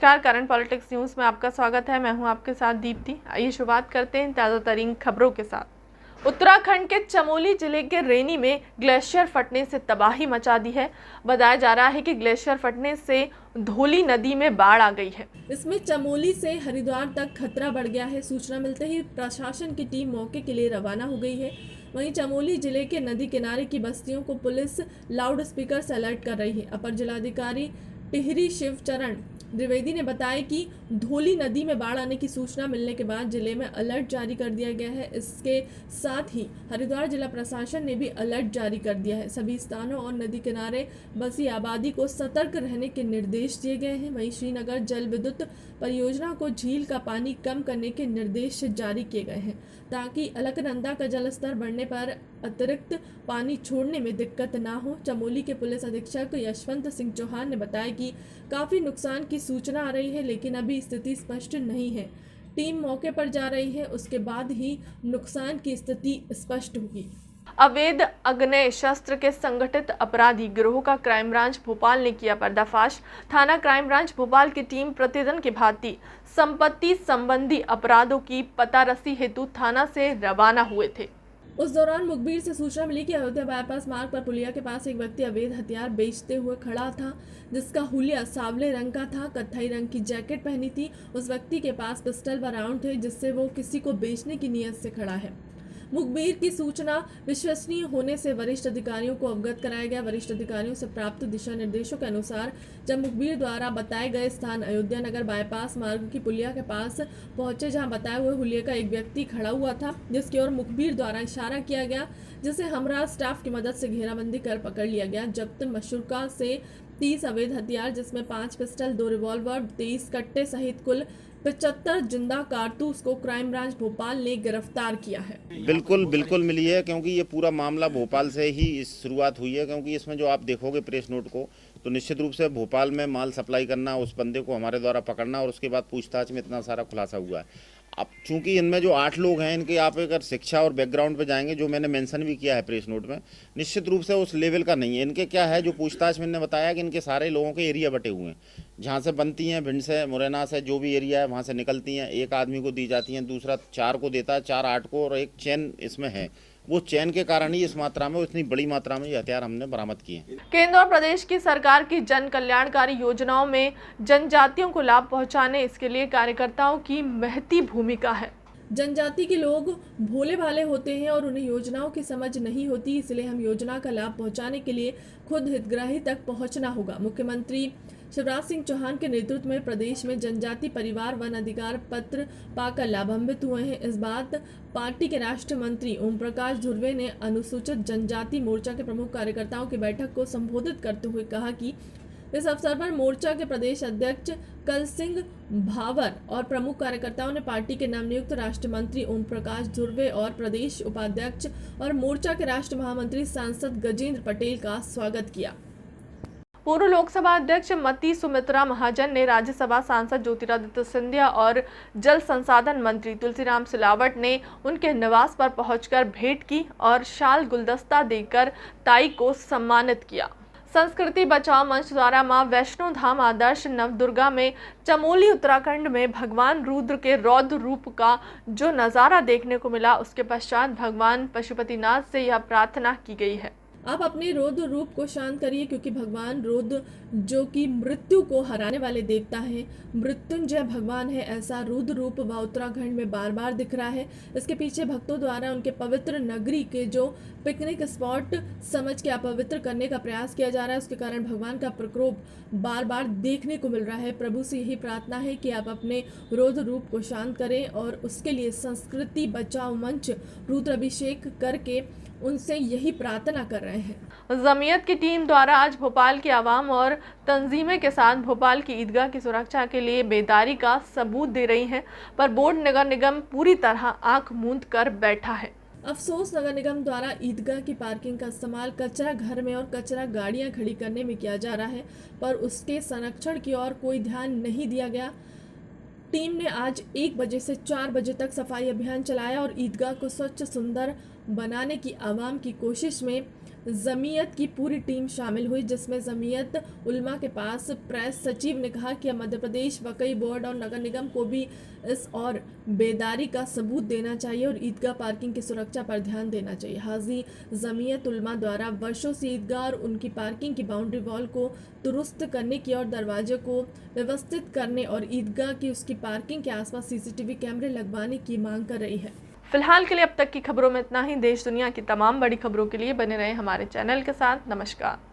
नमस्कार, current politics news में आपका स्वागत है। मैं हूं आपके साथ दीप्ति। आइए शुरुआत करते हैं ताज़ा तरीन खबरों के साथ। उत्तराखंड के चमोली जिले के रेनी में ग्लेशियर फटने से तबाही मचा दी है। बताया जा रहा है कि ग्लेशियर फटने से धौली नदी में बाढ़ आ गई है। इसमें चमोली से हरिद्वार तक खतरा बढ़ गया है। सूचना मिलते ही प्रशासन की टीम मौके के लिए रवाना हो गई है। वहीं चमोली जिले के नदी किनारे की बस्तियों को पुलिस लाउड स्पीकर से अलर्ट कर रही है। अपर जिलाधिकारी टिहरी शिवचरण द्विवेदी ने बताया कि धौली नदी में बाढ़ आने की सूचना मिलने के बाद जिले में अलर्ट जारी कर दिया गया है। इसके साथ ही हरिद्वार जिला प्रशासन ने भी अलर्ट जारी कर दिया है। सभी स्थानों और नदी किनारे बसी आबादी को सतर्क रहने के निर्देश दिए गए हैं। वहीं श्रीनगर जल विद्युत परियोजना को झील का पानी कम करने के निर्देश जारी किए गए हैं ताकि अलकनंदा का जलस्तर बढ़ने पर अतिरिक्त पानी छोड़ने में दिक्कत ना हो। चमोली के पुलिस अधीक्षक यशवंत सिंह चौहान ने बताया कि काफी नुकसान की सूचना आ रही है, लेकिन अभी स्थिति स्पष्ट नहीं है। टीम मौके पर जा रही है, उसके बाद ही नुकसान की स्थिति स्पष्ट होगी। अवैध अग्नेय शस्त्र के संगठित अपराधी गिरोह का क्राइम ब्रांच भोपाल ने किया पर्दाफाश। थाना क्राइम ब्रांच भोपाल की टीम प्रतिदिन की भांति संपत्ति संबंधी अपराधों की पतारसी हेतु थाना से रवाना हुए थे। उस दौरान मुखबिर से सूचना मिली कि अयोध्या बाईपास मार्ग पर पुलिया के पास एक व्यक्ति अवैध हथियार बेचते हुए खड़ा था, जिसका हुलिया सांवले रंग का था, कत्थई रंग की जैकेट पहनी थी। उस व्यक्ति के पास पिस्टल व राउंड थे, जिससे वो किसी को बेचने की नीयत से खड़ा है। मुखबिर की सूचना विश्वसनीय होने से वरिष्ठ अधिकारियों को अवगत कराया गया। वरिष्ठ अधिकारियों से प्राप्त दिशा निर्देशों के अनुसार जब मुखबिर द्वारा बताए गए स्थान अयोध्या नगर बाईपास मार्ग की पुलिया के पास पहुंचे, जहां बताए हुए हुलिये का एक व्यक्ति खड़ा हुआ था, जिसकी ओर मुखबिर द्वारा इशारा किया गया, जिसे हमरा स्टाफ की मदद से घेराबंदी कर पकड़ लिया गया। जब्त मशरूका से 30 अवैध हथियार, जिसमें 5 पिस्टल, 2 रिवॉल्वर, 23 कट्टे सहित कुल 75 जिंदा कारतूस को क्राइम ब्रांच भोपाल ने गिरफ्तार किया है। बिल्कुल मिली है, क्योंकि ये पूरा मामला भोपाल से ही शुरुआत हुई है। क्योंकि इसमें जो आप देखोगे प्रेस नोट को, तो निश्चित रूप से भोपाल में माल सप्लाई करना, उस बंदे को हमारे द्वारा पकड़ना और उसके बाद पूछताछ में इतना सारा खुलासा हुआ है। अब चूंकि इनमें जो 8 लोग हैं, इनके आप अगर शिक्षा और बैकग्राउंड पे जाएंगे, जो मैंने मेंशन भी किया है प्रेस नोट में, निश्चित रूप से उस लेवल का नहीं है। इनके क्या है, जो पूछताछ में इन्होंने बताया कि इनके सारे लोगों के एरिया बटे हुए हैं, जहाँ से बनती हैं, भिंड से, मुरैना से, जो भी एरिया है वहाँ से निकलती हैं। एक आदमी को दी जाती हैं, दूसरा 4 को देता है, 4 8 को, और एक चैन इसमें है। वो चैन के कारण ही इस मात्रा में, इतनी बड़ी मात्रा में ये हथियार हमने बरामद किए हैं। केंद्र और प्रदेश की सरकार की जन कल्याणकारी योजनाओं में जनजातियों को लाभ पहुंचाने, इसके लिए कार्यकर्ताओं की महती भूमिका है। जनजाति के लोग भोले भाले होते हैं और उन्हें योजनाओं की समझ नहीं होती, इसलिए हम योजना का लाभ पहुंचाने के लिए खुद हितग्राही तक पहुंचना होगा। मुख्यमंत्री शिवराज सिंह चौहान के नेतृत्व में प्रदेश में जनजाति परिवार वन अधिकार पत्र पाकर लाभान्वित हुए हैं। इस बात पार्टी के राष्ट्रीय मंत्री ओम प्रकाश धुर्वे ने अनुसूचित जनजाति मोर्चा के प्रमुख कार्यकर्ताओं की बैठक को संबोधित करते हुए कहा कि इस अवसर पर मोर्चा के प्रदेश अध्यक्ष कल सिंह भावर और प्रमुख कार्यकर्ताओं ने पार्टी के नवनियुक्त राष्ट्रीय मंत्री ओम प्रकाश धुर्वे और प्रदेश उपाध्यक्ष और मोर्चा के राष्ट्रीय महामंत्री सांसद गजेंद्र पटेल का स्वागत किया। पूर्व लोकसभा अध्यक्ष मती सुमित्रा महाजन ने राज्यसभा सांसद ज्योतिरादित्य सिंधिया और जल संसाधन मंत्री तुलसीराम सिलावट ने उनके निवास पर पहुंचकर भेंट की और शाल गुलदस्ता देकर ताई को सम्मानित किया। संस्कृति बचाओ मंच द्वारा मां वैष्णो धाम आदर्श नवदुर्गा में चमोली उत्तराखंड में भगवान रुद्र के रौद्र रूप का जो नज़ारा देखने को मिला, उसके पश्चात भगवान पशुपतिनाथ से यह प्रार्थना की गई है, आप अपने रौद्र रूप को शांत करिए, क्योंकि भगवान रुद्र जो कि मृत्यु को हराने वाले देवता हैं, मृत्युंजय भगवान है, ऐसा रुद्र रूप वह उत्तराखंड में बार बार दिख रहा है। इसके पीछे भक्तों द्वारा उनके पवित्र नगरी के जो पिकनिक स्पॉट समझ के अपवित्र करने का प्रयास किया जा रहा है, उसके कारण भगवान का प्रकोप बार बार देखने को मिल रहा है। प्रभु से यही प्रार्थना है कि आप अपने रौद्र रूप को शांत करें और उसके लिए संस्कृति बचाओ मंच रुद्राभिषेक करके उनसे यही प्रार्थना कर रहे हैं। जमीयत की टीम द्वारा आज भोपाल की आवाम और तंजीमें के साथ भोपाल की ईदगाह की सुरक्षा के लिए बेदारी का सबूत दे रही हैं, पर बोर्ड नगर निगम पूरी तरह आंख मूंद कर बैठा है। अफसोस, नगर निगम द्वारा ईदगाह की पार्किंग का इस्तेमाल कचरा घर में और कचरा गाड़ियां खड़ी करने में किया जा रहा है, पर उसके संरक्षण की ओर कोई ध्यान नहीं दिया गया। टीम ने आज 1 बजे से 4 बजे तक सफाई अभियान चलाया और ईदगाह को स्वच्छ सुंदर बनाने की आवाम की कोशिश में जमीयत की पूरी टीम शामिल हुई, जिसमें जमीयत उलमा के पास प्रेस सचिव ने कहा कि मध्य प्रदेश वक्फ बोर्ड और नगर निगम को भी इस और बेदारी का सबूत देना चाहिए और ईदगाह पार्किंग की सुरक्षा पर ध्यान देना चाहिए। हाजी जमीयत उलमा द्वारा वर्षों से ईदगाह और उनकी पार्किंग की बाउंड्री वॉल को दुरुस्त करने की और दरवाजे को व्यवस्थित करने और ईदगाह की उसकी पार्किंग के आसपास सीसीटीवी कैमरे लगवाने की मांग कर रही है। फिलहाल के लिए अब तक की खबरों में इतना ही। देश दुनिया की तमाम बड़ी खबरों के लिए बने रहे हमारे चैनल के साथ। नमस्कार।